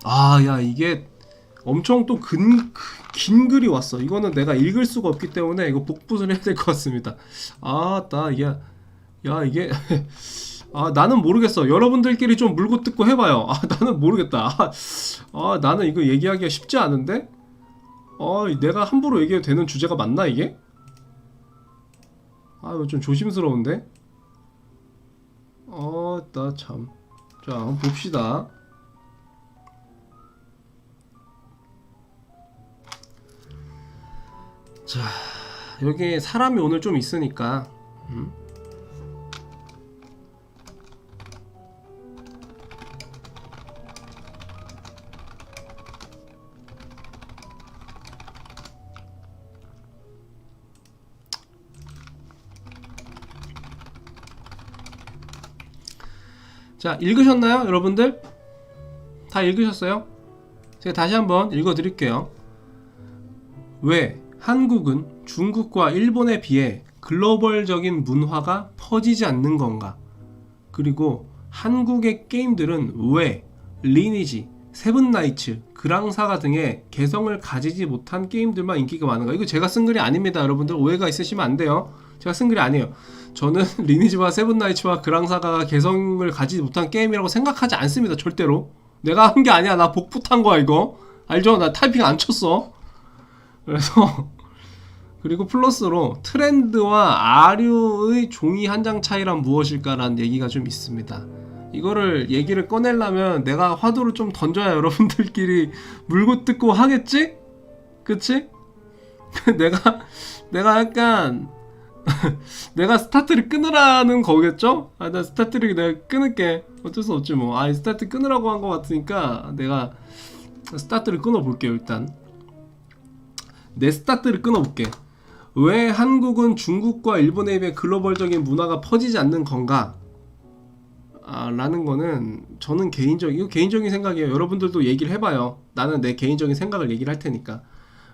야, 이게 엄청 또 긴 글이 왔어. 이거는 내가 읽을 수가 없기 때문에 이거 복붙을 해야 될 것 같습니다. 이게 나는 모르겠어. 여러분들끼리 좀 물고 뜯고 해봐요. 나는 모르겠다. 나는 이거 얘기하기가 쉽지 않은데? 내가 함부로 얘기해도 되는 주제가 맞나, 이게? 이거 좀 조심스러운데? 나 참. 자, 한번 봅시다. 자, 여기 사람이 오늘 좀 있으니까. 자, 읽으셨나요, 여러분들? 다 읽으셨어요? 제가 다시 한번 읽어드릴게요. 왜 한국은 중국과 일본에 비해 글로벌적인 문화가 퍼지지 않는 건가? 그리고 한국의 게임들은 왜 리니지, 세븐나이츠, 그랑사가 등의 개성을 가지지 못한 게임들만 인기가 많은가? 이거 제가 쓴 글이 아닙니다. 여러분들 오해가 있으시면 안 돼요. 제가 쓴 글이 아니에요. 저는 리니지와 세븐나이츠와 그랑사가 개성을 가지지 못한 게임이라고 생각하지 않습니다. 절대로. 내가 한 게 아니야. 나 복붙한 거야 이거. 알죠? 나 타이핑 안 쳤어. 그래서 그리고 플러스로 트렌드와 아류의 종이 한 장 차이란 무엇일까라는 얘기가 좀 있습니다. 이거를 얘기를 꺼내려면 내가 화두를 좀 던져야 여러분들끼리 물고 뜯고 하겠지? 그치? 내가 약간 내가 스타트를 끊으라는 거겠죠? 나 스타트를 내가 끊을게. 어쩔 수 없지 뭐. 스타트 끊으라고 한 것 같으니까 내가 스타트를 끊어볼게요. 일단 내 스타트를 끊어볼게. 왜 한국은 중국과 일본에 비해 글로벌적인 문화가 퍼지지 않는 건가? 라는 거는 저는 이거 개인적인 생각이에요. 여러분들도 얘기를 해봐요. 나는 내 개인적인 생각을 얘기를 할 테니까.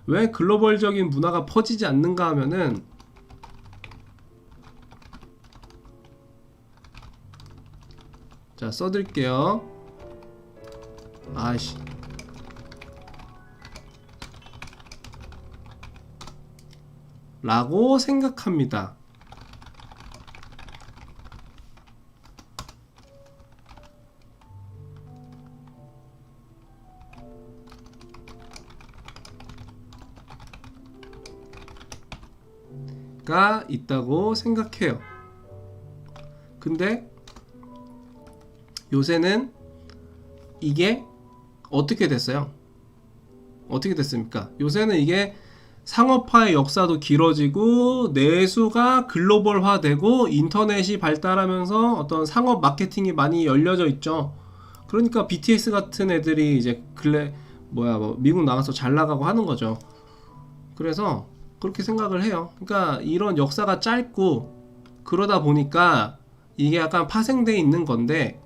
왜 글로벌적인 문화가 퍼지지 않는가 하면은 자, 써드릴게요. 라고 생각합니다. 가 있다고 생각해요. 근데 요새는 이게 어떻게 됐어요? 어떻게 됐습니까? 요새는 이게 상업화의 역사도 길어지고 내수가 글로벌화되고 인터넷이 발달하면서 어떤 상업 마케팅이 많이 열려져 있죠. 그러니까 BTS 같은 애들이 이제 미국 나가서 잘 나가고 하는 거죠. 그래서 그렇게 생각을 해요. 그러니까 이런 역사가 짧고 그러다 보니까 이게 약간 파생돼 있는 건데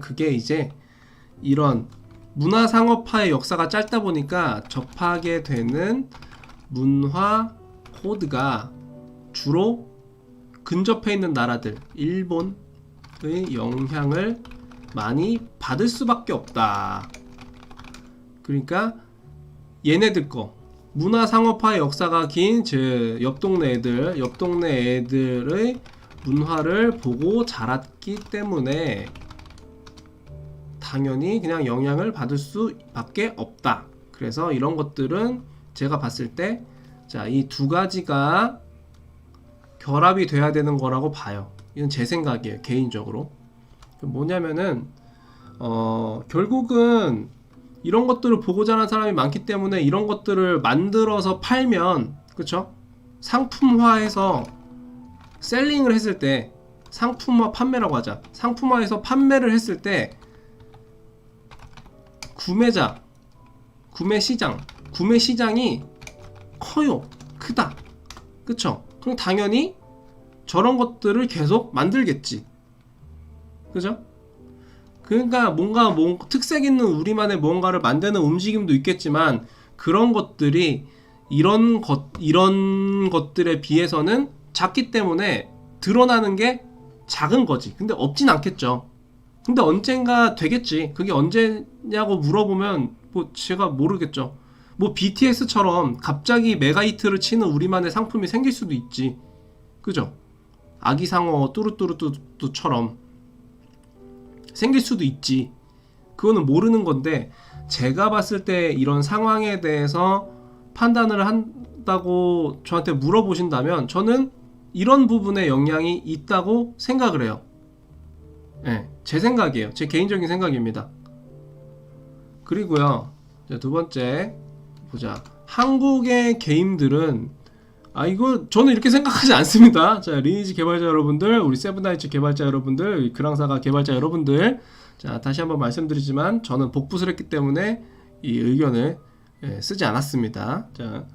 그게 이제 이런 문화상업화의 역사가 짧다 보니까 접하게 되는 문화 코드가 주로 근접해 있는 나라들, 일본의 영향을 많이 받을 수밖에 없다. 그러니까 얘네들 거 문화상업화의 역사가 긴 옆 동네 애들의 문화를 보고 자랐기 때문에 당연히 그냥 영향을 받을 수밖에 없다. 그래서 이런 것들은 제가 봤을 때 이 두 가지가 결합이 돼야 되는 거라고 봐요. 이건 제 생각이에요. 개인적으로. 뭐냐면은 결국은 이런 것들을 보고 자란 사람이 많기 때문에 이런 것들을 만들어서 팔면, 그쵸? 상품화해서 셀링을 했을 때, 상품화 판매라고 하자. 상품화해서 판매를 했을 때 구매 시장이 커요. 크다. 그쵸? 그럼 당연히 저런 것들을 계속 만들겠지. 그죠? 그러니까 뭔가 특색 있는 우리만의 뭔가를 만드는 움직임도 있겠지만 그런 것들이 이런 것들에 비해서는 작기 때문에 드러나는 게 작은 거지. 근데 없진 않겠죠. 근데 언젠가 되겠지. 그게 언제냐고 물어보면 뭐 제가 모르겠죠. 뭐 BTS처럼 갑자기 메가히트를 치는 우리만의 상품이 생길 수도 있지. 그죠? 아기상어 뚜루뚜루뚜루처럼 생길 수도 있지. 그거는 모르는 건데, 제가 봤을 때 이런 상황에 대해서 판단을 한다고 저한테 물어보신다면 저는 이런 부분에 영향이 있다고 생각을 해요. 네, 제 생각이에요. 제 개인적인 생각입니다. 그리고요, 두 번째 보자. 한국의 게임들은 이거 저는 이렇게 생각하지 않습니다. 자, 리니지 개발자 여러분들, 우리 세븐나이츠 개발자 여러분들, 그랑사가 개발자 여러분들, 자, 다시 한번 말씀드리지만 저는 복붙을 했기 때문에 이 의견을 쓰지 않았습니다. 자,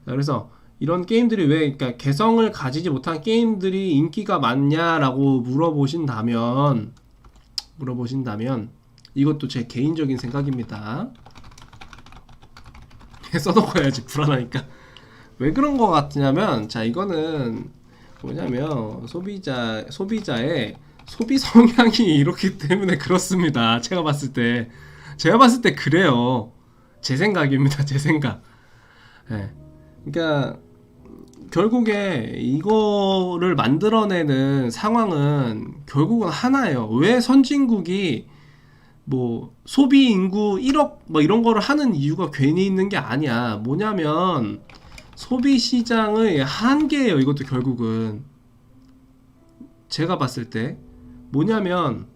그래서 이런 게임들이 왜, 그러니까 개성을 가지지 못한 게임들이 인기가 많냐라고 물어보신다면 이것도 제 개인적인 생각입니다. 써놓고 해야지, 불안하니까. 왜 그런 거 같냐면, 자, 이거는 뭐냐면 소비자의 소비 성향이 이렇기 때문에 그렇습니다. 제가 봤을 때 그래요. 제 생각입니다. 제 생각. 네. 그러니까 결국에 이거를 만들어내는 상황은 결국은 하나예요. 왜 선진국이 뭐 소비 인구 1억 뭐 이런 거를 하는 이유가 괜히 있는 게 아니야. 뭐냐면 소비 시장의 한계예요. 이것도 결국은 제가 봤을 때 뭐냐면,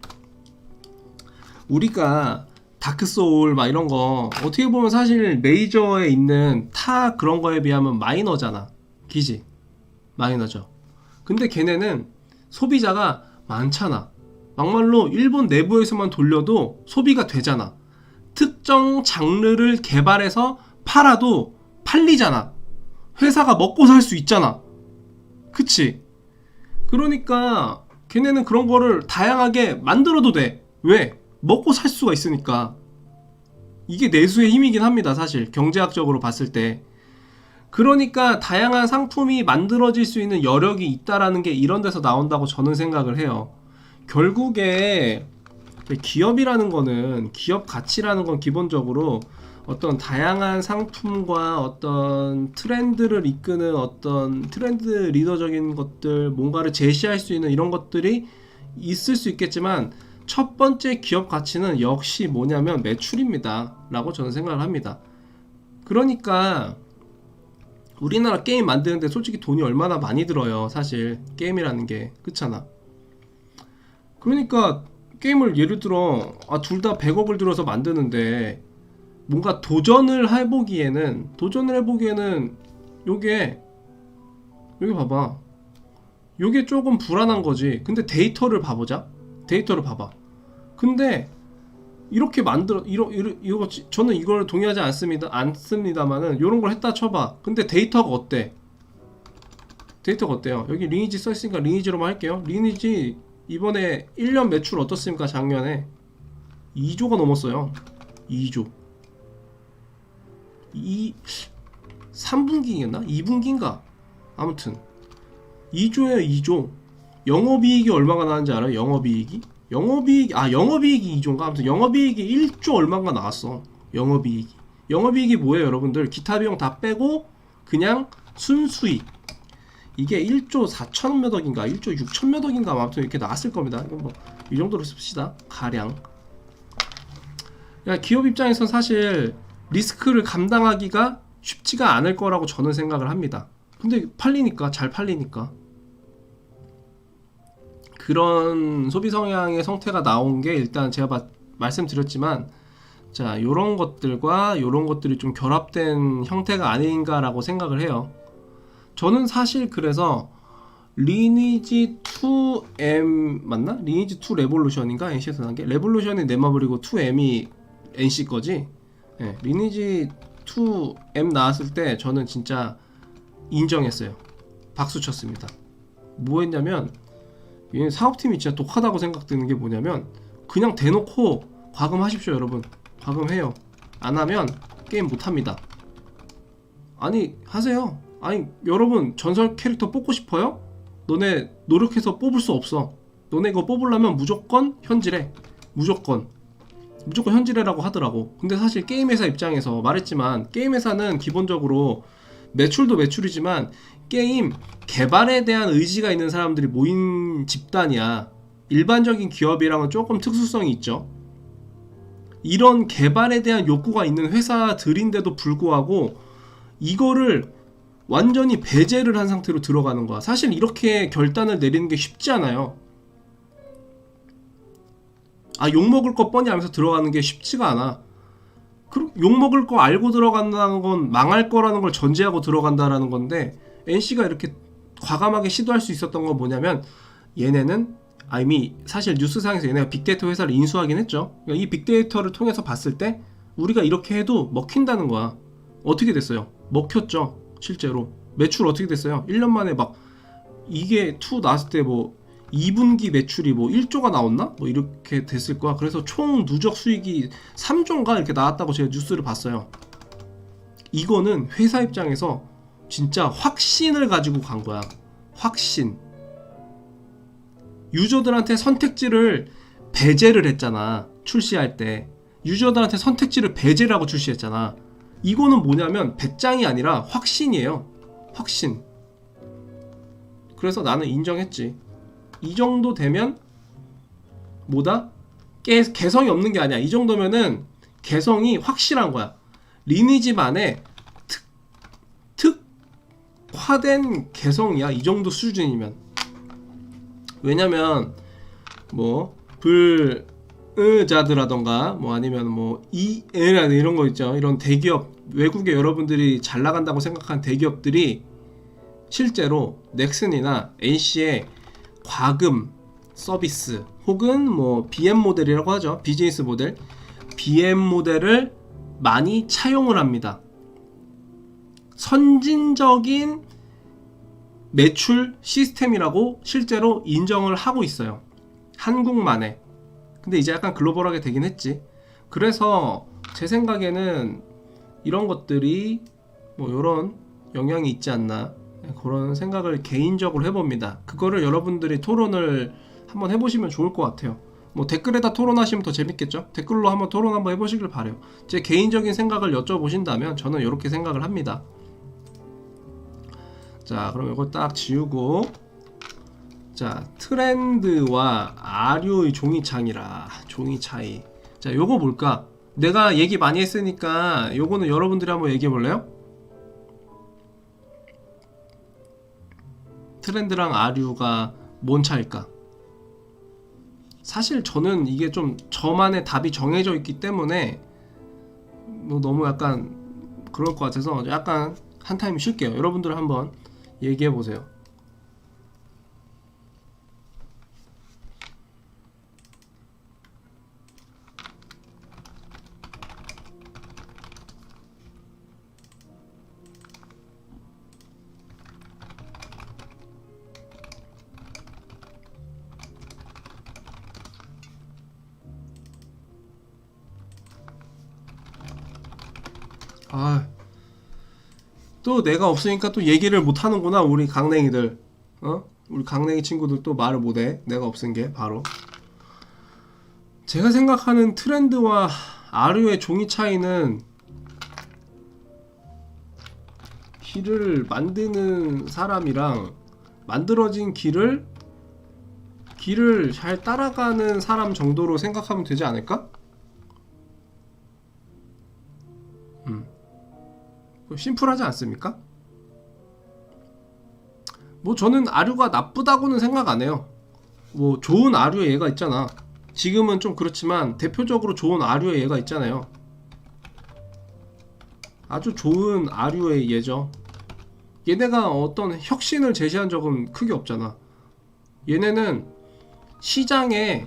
우리가 다크소울 막 이런 거 어떻게 보면 사실 메이저에 있는 타 그런 거에 비하면 마이너잖아. 기지 마이너죠. 근데 걔네는 소비자가 많잖아. 막말로 일본 내부에서만 돌려도 소비가 되잖아. 특정 장르를 개발해서 팔아도 팔리잖아. 회사가 먹고 살 수 있잖아. 그치? 그러니까 걔네는 그런 거를 다양하게 만들어도 돼. 왜? 먹고 살 수가 있으니까. 이게 내수의 힘이긴 합니다. 사실 경제학적으로 봤을 때. 그러니까 다양한 상품이 만들어질 수 있는 여력이 있다라는 게 이런 데서 나온다고 저는 생각을 해요. 결국에 기업이라는 거는, 기업 가치라는 건 기본적으로 어떤 다양한 상품과 어떤 트렌드를 이끄는 어떤 트렌드 리더적인 것들, 뭔가를 제시할 수 있는 이런 것들이 있을 수 있겠지만, 첫 번째 기업 가치는 역시 뭐냐면 매출입니다 라고 저는 생각을 합니다. 그러니까 우리나라 게임 만드는데 솔직히 돈이 얼마나 많이 들어요. 사실 게임이라는 게. 그렇잖아. 그러니까 게임을 예를 들어 둘 다 100억을 들여서 만드는데 뭔가 도전을 해보기에는 요게 여기 봐봐, 요게 조금 불안한 거지. 근데 데이터를 봐보자. 데이터를 봐봐. 근데 이렇게 만들어 이거 저는 이걸 동의하지 않습니다만은 요런 걸 했다 쳐봐. 근데 데이터가 어때? 데이터가 어때요? 여기 리니지 써있으니까 리니지로만 할게요. 리니지 이번에 1년 매출 어떻습니까? 작년에 2조가 넘었어요. 2조. 3분기인가? 2분기인가? 아무튼 2조예요. 2조. 영업이익이 얼마가 나왔는지 알아요? 영업이익이 2조인가? 아무튼 영업이익이 1조 얼마가 나왔어. 영업이익이 뭐예요 여러분들? 기타 비용 다 빼고 그냥 순수익. 이게 1조 4천 몇 억인가 1조 6천 몇 억인가 아무튼 이렇게 나왔을 겁니다. 이건 뭐 이 정도로 씁시다. 가량. 그러니까 기업 입장에선 사실 리스크를 감당하기가 쉽지가 않을 거라고 저는 생각을 합니다. 근데 팔리니까, 잘 팔리니까. 그런 소비 성향의 성태가 나온 게 일단 제가 말씀드렸지만, 자, 요런 것들과 요런 것들이 좀 결합된 형태가 아닌가라고 생각을 해요. 저는 사실 그래서 리니지 2M 맞나? 리니지 2 레볼루션인가? NC에서 나온 게? 레볼루션이 네마블이고 2M이 NC 거지? 네, 리니지 2M 나왔을 때 저는 진짜 인정했어요. 박수 쳤습니다. 뭐 했냐면, 사업팀이 진짜 독하다고 생각되는 게 뭐냐면, 그냥 대놓고 과금하십시오 여러분. 과금해요. 안 하면 게임 못합니다. 아니 하세요. 아니 여러분 전설 캐릭터 뽑고 싶어요? 너네 노력해서 뽑을 수 없어. 너네 이거 뽑으려면 무조건 현질해. 무조건 현질해라고 하더라고. 근데 사실 게임 회사 입장에서 말했지만, 게임 회사는 기본적으로 매출도 매출이지만 게임 개발에 대한 의지가 있는 사람들이 모인 집단이야. 일반적인 기업이랑은 조금 특수성이 있죠. 이런 개발에 대한 욕구가 있는 회사들인데도 불구하고 이거를 완전히 배제를 한 상태로 들어가는 거야. 사실 이렇게 결단을 내리는 게 쉽지 않아요. 욕먹을 거 뻔히 알면서 들어가는 게 쉽지가 않아. 그럼 욕먹을 거 알고 들어간다는 건 망할 거라는 걸 전제하고 들어간다라는 건데, NC가 이렇게 과감하게 시도할 수 있었던 건 뭐냐면, 얘네는 이미 사실 뉴스상에서 얘네가 빅데이터 회사를 인수하긴 했죠. 그러니까 이 빅데이터를 통해서 봤을 때 우리가 이렇게 해도 먹힌다는 거야. 어떻게 됐어요? 먹혔죠. 실제로 매출 어떻게 됐어요? 1년 만에 막 이게 2 나왔을 때 뭐 2분기 매출이 뭐 1조가 나왔나? 뭐 이렇게 됐을 거야. 그래서 총 누적 수익이 3조인가 이렇게 나왔다고 제가 뉴스를 봤어요. 이거는 회사 입장에서 진짜 확신을 가지고 간 거야. 확신. 유저들한테 선택지를 배제를 했잖아. 출시할 때 유저들한테 선택지를 배제를 하고 출시했잖아. 이거는 뭐냐면 배짱이 아니라 확신이에요. 확신. 그래서 나는 인정했지. 이 정도 되면 뭐다? 개성이 없는 게 아니야. 이 정도면은 개성이 확실한 거야. 리니지만의 특화된 개성이야. 이 정도 수준이면. 왜냐면 뭐 불자드라던가 뭐 아니면 뭐 이런 거 있죠. 이런 대기업, 외국에 여러분들이 잘 나간다고 생각한 대기업들이 실제로 넥슨이나 NC의 과금 서비스 혹은 뭐 BM 모델이라고 하죠. 비즈니스 모델, BM 모델을 많이 차용을 합니다. 선진적인 매출 시스템이라고 실제로 인정을 하고 있어요. 한국만의. 근데 이제 약간 글로벌하게 되긴 했지. 그래서 제 생각에는 이런 것들이 뭐 이런 영향이 있지 않나, 그런 생각을 개인적으로 해봅니다. 그거를 여러분들이 토론을 한번 해보시면 좋을 것 같아요. 뭐 댓글에다 토론하시면 더 재밌겠죠. 댓글로 한번 토론 한번 해보시길 바래요. 제 개인적인 생각을 여쭤보신다면 저는 이렇게 생각을 합니다. 자, 그럼 이거 딱 지우고, 자, 트렌드와 아류의 종이창이라, 종이 차이. 자, 요거 뭘까? 내가 얘기 많이 했으니까 요거는 여러분들이 한번 얘기해 볼래요? 트렌드랑 아류가 뭔 차일까? 사실 저는 이게 좀 저만의 답이 정해져 있기 때문에 뭐 너무 약간 그럴 것 같아서 약간 한 타임 쉴게요. 여러분들 한번 얘기해 보세요. 또 내가 없으니까 또 얘기를 못 하는구나. 우리 강냉이들. 우리 강냉이 친구들 또 말을 못해. 내가 없은 게 바로. 제가 생각하는 트렌드와 아류의 종이 차이는, 길을 만드는 사람이랑 만들어진 길을 잘 따라가는 사람 정도로 생각하면 되지 않을까? 심플하지 않습니까? 뭐 저는 아류가 나쁘다고는 생각 안 해요. 뭐 좋은 아류의 얘가 있잖아. 지금은 좀 그렇지만 대표적으로 좋은 아류의 얘가 있잖아요. 아주 좋은 아류의 얘죠. 얘네가 어떤 혁신을 제시한 적은 크게 없잖아. 얘네는 시장에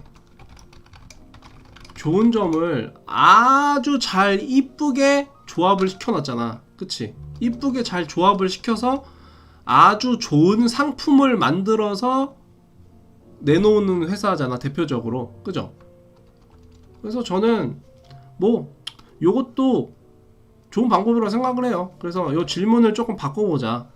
좋은 점을 아주 잘 이쁘게 조합을 시켜놨잖아. 그치? 이쁘게 잘 조합을 시켜서 아주 좋은 상품을 만들어서 내놓는 회사잖아, 대표적으로. 그죠? 그래서 저는 뭐 요것도 좋은 방법이라고 생각을 해요. 그래서 요 질문을 조금 바꿔보자.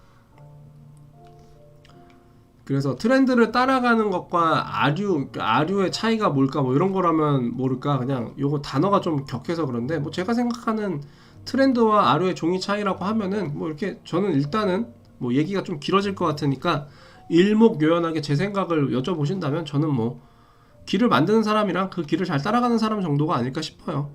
그래서 트렌드를 따라가는 것과 아류의 차이가 뭘까 뭐 이런 거라면 모를까. 그냥 요거 단어가 좀 격해서 그런데 뭐 제가 생각하는 트렌드와 아류의 종이 차이라고 하면은 뭐 이렇게 저는 일단은 뭐 얘기가 좀 길어질 것 같으니까 일목요연하게 제 생각을 여쭤보신다면 저는 뭐 길을 만드는 사람이랑 그 길을 잘 따라가는 사람 정도가 아닐까 싶어요.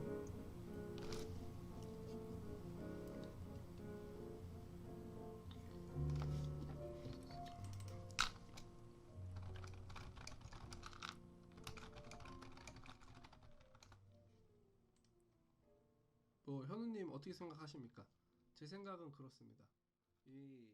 뭐 현우님 어떻게 생각하십니까? 제 생각은 그렇습니다. 이